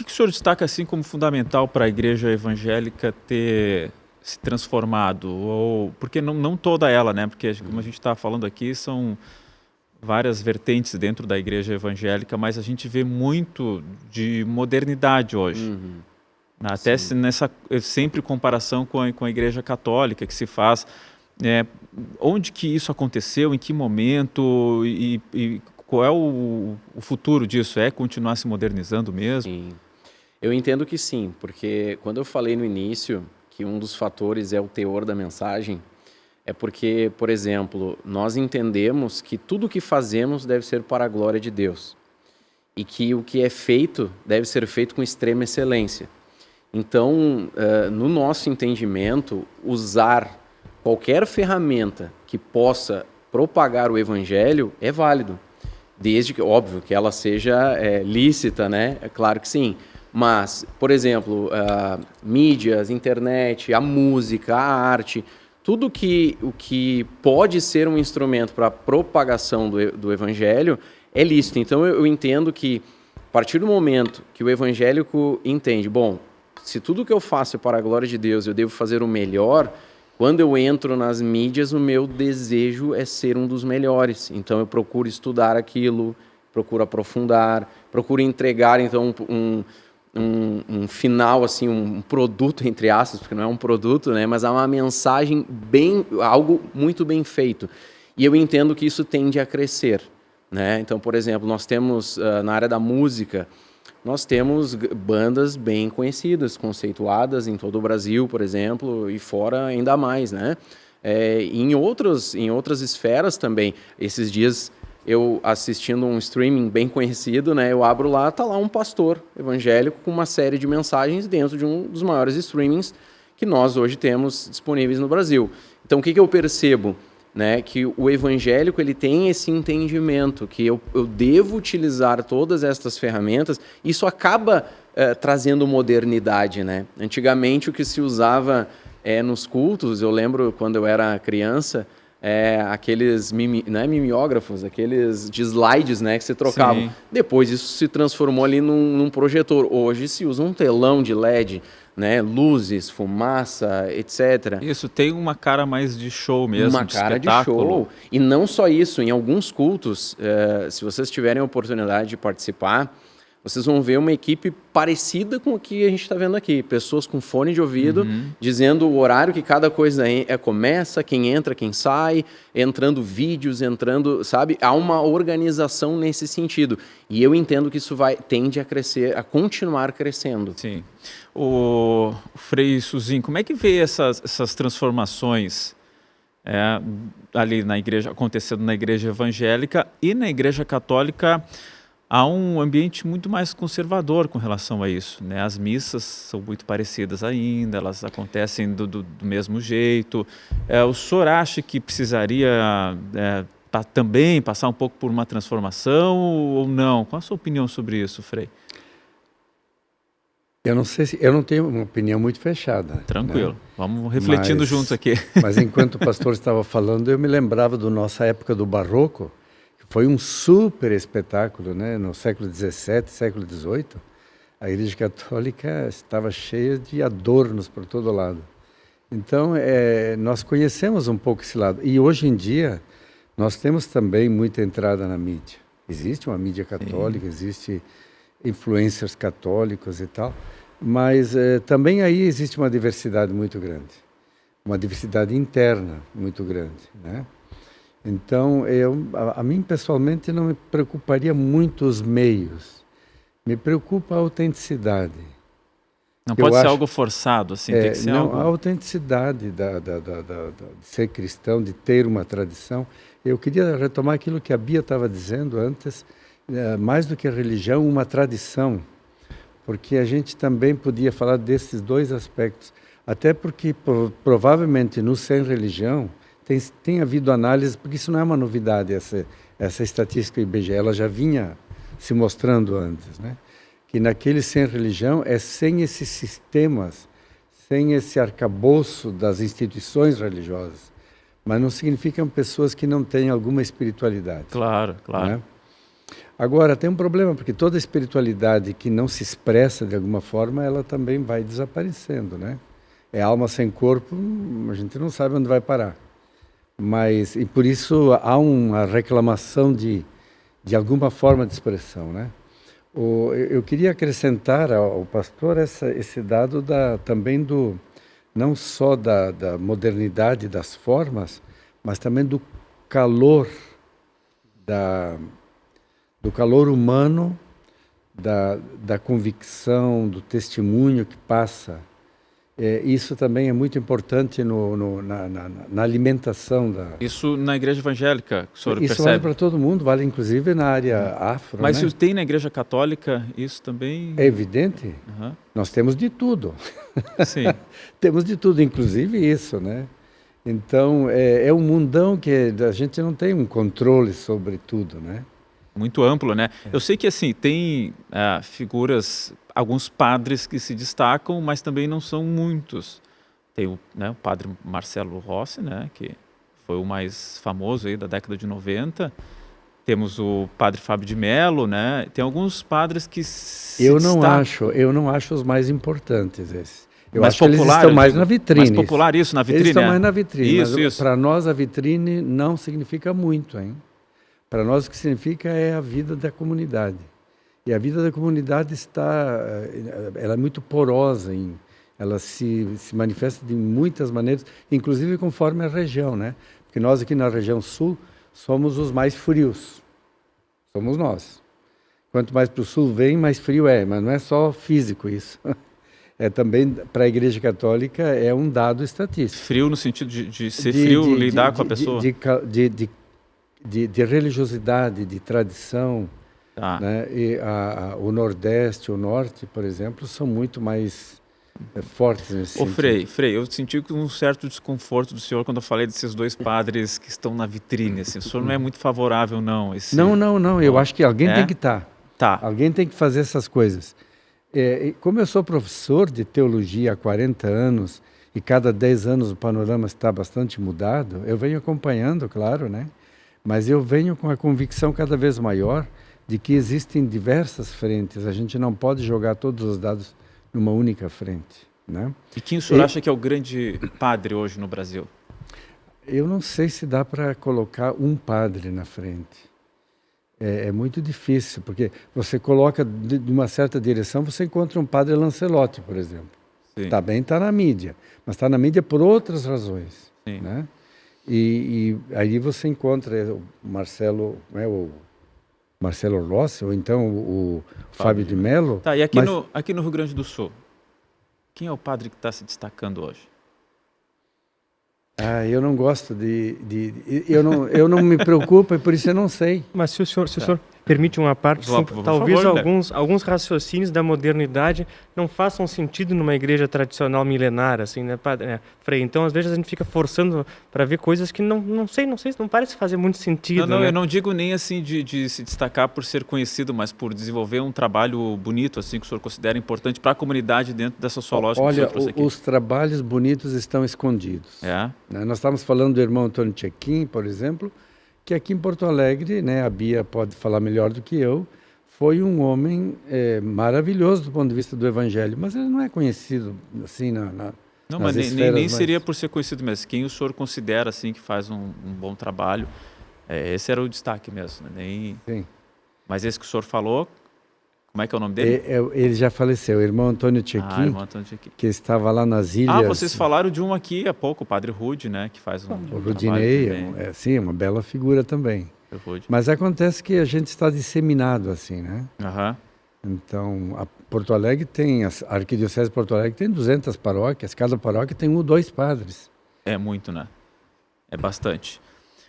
que o senhor destaca assim como fundamental para a igreja evangélica ter se transformado? Porque não toda ela, né? Porque como a gente está falando aqui, são várias vertentes dentro da igreja evangélica, mas a gente vê muito de modernidade hoje. Até sempre comparação com a igreja católica que se faz. Onde que isso aconteceu, em que momento e qual é o futuro disso? É continuar se modernizando mesmo? Sim. Eu entendo que sim, porque quando eu falei no início que um dos fatores é o teor da mensagem, é porque, por exemplo, nós entendemos que tudo o que fazemos deve ser para a glória de Deus e que o que é feito deve ser feito com extrema excelência. Então, no nosso entendimento, usar qualquer ferramenta que possa propagar o evangelho é válido, desde que, óbvio, que ela seja lícita, né? É claro que sim. Mas, por exemplo, mídias, internet, a música, a arte, tudo o que pode ser um instrumento para a propagação do evangelho é lícito. Então, eu entendo que, a partir do momento que o evangélico entende, bom, se tudo que eu faço é para a glória de Deus, eu devo fazer o melhor, quando eu entro nas mídias, o meu desejo é ser um dos melhores. Então, eu procuro estudar aquilo, procuro aprofundar, procuro entregar, então, um final, assim, um produto, entre aspas, porque não é um produto, né? Mas há uma mensagem algo muito bem feito. E eu entendo que isso tende a crescer, né? Então, por exemplo, nós temos, na área da música, nós temos bandas bem conhecidas, conceituadas em todo o Brasil, por exemplo, e fora ainda mais, né? Em outras esferas também. Esses dias, eu assistindo um streaming bem conhecido, né? Eu abro lá, tá lá um pastor evangélico com uma série de mensagens dentro de um dos maiores streamings que nós hoje temos disponíveis no Brasil. Então, o que eu percebo? Né, que o evangélico ele tem esse entendimento que eu devo utilizar todas estas ferramentas. Isso acaba trazendo modernidade, né? Antigamente o que se usava nos cultos, eu lembro quando eu era criança, aqueles mimeógrafos, aqueles de slides, né, que se trocavam. Sim. Depois isso se transformou ali num projetor. Hoje se usa um telão de LED, né, luzes, fumaça, etc. Isso, tem uma cara mais de show mesmo, uma cara de show. E não só isso, em alguns cultos, se vocês tiverem a oportunidade de participar, vocês vão ver uma equipe parecida com o que a gente está vendo aqui. Pessoas com fone de ouvido, dizendo o horário que cada coisa começa, quem entra, quem sai, entrando vídeos, sabe? Há uma organização nesse sentido. E eu entendo que isso tende a crescer, a continuar crescendo. Sim. O Frei Suzinho, como é que vê essas transformações ali na igreja, acontecendo na igreja evangélica e na igreja católica? Há um ambiente muito mais conservador com relação a isso, né? As missas são muito parecidas ainda, elas acontecem do mesmo jeito. O senhor acha que precisaria também passar um pouco por uma transformação ou não? Qual a sua opinião sobre isso, Frei? Eu não sei eu não tenho uma opinião muito fechada. Tranquilo, né? Vamos refletindo juntos aqui. Mas enquanto o pastor estava falando, eu me lembrava da nossa época do Barroco. Foi um super espetáculo, né? No século XVII, século XVIII, a Igreja Católica estava cheia de adornos por todo lado. Então, nós conhecemos um pouco esse lado. E hoje em dia, nós temos também muita entrada na mídia. Existe uma mídia católica, existe influencers católicos e tal, mas também aí existe uma diversidade muito grande. Uma diversidade interna muito grande, né? Então, a mim pessoalmente não me preocuparia muito os meios, me preocupa a autenticidade. Não pode ser algo forçado, assim, tem que ser algo... A autenticidade de ser cristão, de ter uma tradição. Eu queria retomar aquilo que a Bia estava dizendo antes, mais do que a religião, uma tradição, porque a gente também podia falar desses dois aspectos, até porque provavelmente no sem religião, tem havido análise, porque isso não é uma novidade, essa estatística IBGE, ela já vinha se mostrando antes, né? Que naquele sem religião sem esses sistemas, sem esse arcabouço das instituições religiosas, mas não significam pessoas que não têm alguma espiritualidade. Claro, claro. Né? Agora, tem um problema, porque toda espiritualidade que não se expressa de alguma forma, ela também vai desaparecendo, né? É alma sem corpo, a gente não sabe onde vai parar. Mas, e por isso há uma reclamação de alguma forma de expressão, né? Eu queria acrescentar ao pastor esse dado também não só da modernidade das formas, mas também do calor do calor humano, da convicção, do testemunho que passa. Isso também é muito importante na alimentação Isso na igreja evangélica, o senhor Isso percebe? vale para todo mundo, vale inclusive na área afro. Mas né? tem na igreja católica isso também? É evidente. Uhum. Nós temos de tudo. Sim. Temos de tudo, inclusive isso, né? Então, é um mundão que a gente não tem um controle sobre tudo, né? Muito amplo, né? Eu sei que assim tem figuras, alguns padres que se destacam, mas também não são muitos. Tem o padre Marcelo Rossi, né? Que foi o mais famoso aí da década de 90. Temos o padre Fábio de Mello, né? Tem alguns padres que se destacam. Eu não acho os mais importantes esses. Eu mais acho que eles estão mais na vitrine. Mais popular isso, na vitrine? Eles estão mais na vitrine. Isso. Para nós a vitrine não significa muito, hein? Para nós o que significa é a vida da comunidade. E a vida da comunidade ela é muito porosa, ela se manifesta de muitas maneiras, inclusive conforme a região, né? Porque nós aqui na região sul somos os mais frios. Somos nós. Quanto mais para o sul vem, mais frio é, mas não é só físico isso. É também, para a Igreja Católica, é um dado estatístico. Frio no sentido de ser frio, lidar com a pessoa? De religiosidade, de tradição. Tá. Né? E o Nordeste, o Norte, por exemplo, são muito mais fortes nesse sentido. Frei, eu senti um certo desconforto do senhor quando eu falei desses dois padres que estão na vitrine. Assim. O senhor não é muito favorável, não? Não. Eu acho que alguém tem que estar. Tá. Alguém tem que fazer essas coisas. Como eu sou professor de teologia há 40 anos e cada 10 anos o panorama está bastante mudado, eu venho acompanhando, claro, né? Mas eu venho com a convicção cada vez maior de que existem diversas frentes. A gente não pode jogar todos os dados numa única frente, né? E quem o senhor acha que é o grande padre hoje no Brasil? Eu não sei se dá para colocar um padre na frente. É muito difícil, porque você coloca de uma certa direção, você encontra um padre Lancelotti, por exemplo. Também está na mídia, mas está na mídia por outras razões. Sim. Né? E aí você encontra o Marcelo, o Marcelo Rossi, ou então o Fábio de Mello. Tá, e aqui no Rio Grande do Sul, quem é o padre que está se destacando hoje? Eu não gosto eu não me preocupo e por isso eu não sei. Mas se o senhor permite uma parte, talvez favor, alguns raciocínios da modernidade não façam sentido numa igreja tradicional milenar, assim, né, Frei? Então, às vezes a gente fica forçando para ver coisas que não sei, não parece fazer muito sentido. Não, né? eu não digo nem assim de se destacar por ser conhecido, mas por desenvolver um trabalho bonito, assim, que o senhor considera importante para a comunidade dentro dessa sua lógica. Olha, que o senhor trouxe aqui. Os trabalhos bonitos estão escondidos. Nós estávamos falando do irmão Antônio Tchequim, por exemplo, que aqui em Porto Alegre, né, a Bia pode falar melhor do que eu, foi um homem maravilhoso do ponto de vista do evangelho, mas ele não é conhecido assim não, mas nem seria por ser conhecido, mas quem o senhor considera assim que faz um bom trabalho, esse era o destaque mesmo, né? Sim. Mas esse que o senhor falou, como é que é o nome dele? Ele já faleceu, o irmão Antônio Tchequim, que estava lá nas ilhas. Vocês falaram de um aqui há pouco, o Padre Rude, né, que faz o Rudinei, sim, uma bela figura também. Mas acontece que a gente está disseminado assim, né? Então, a Porto Alegre a Arquidiocese de Porto Alegre tem 200 paróquias, cada paróquia tem 1 ou 2 padres. É muito, né? É bastante.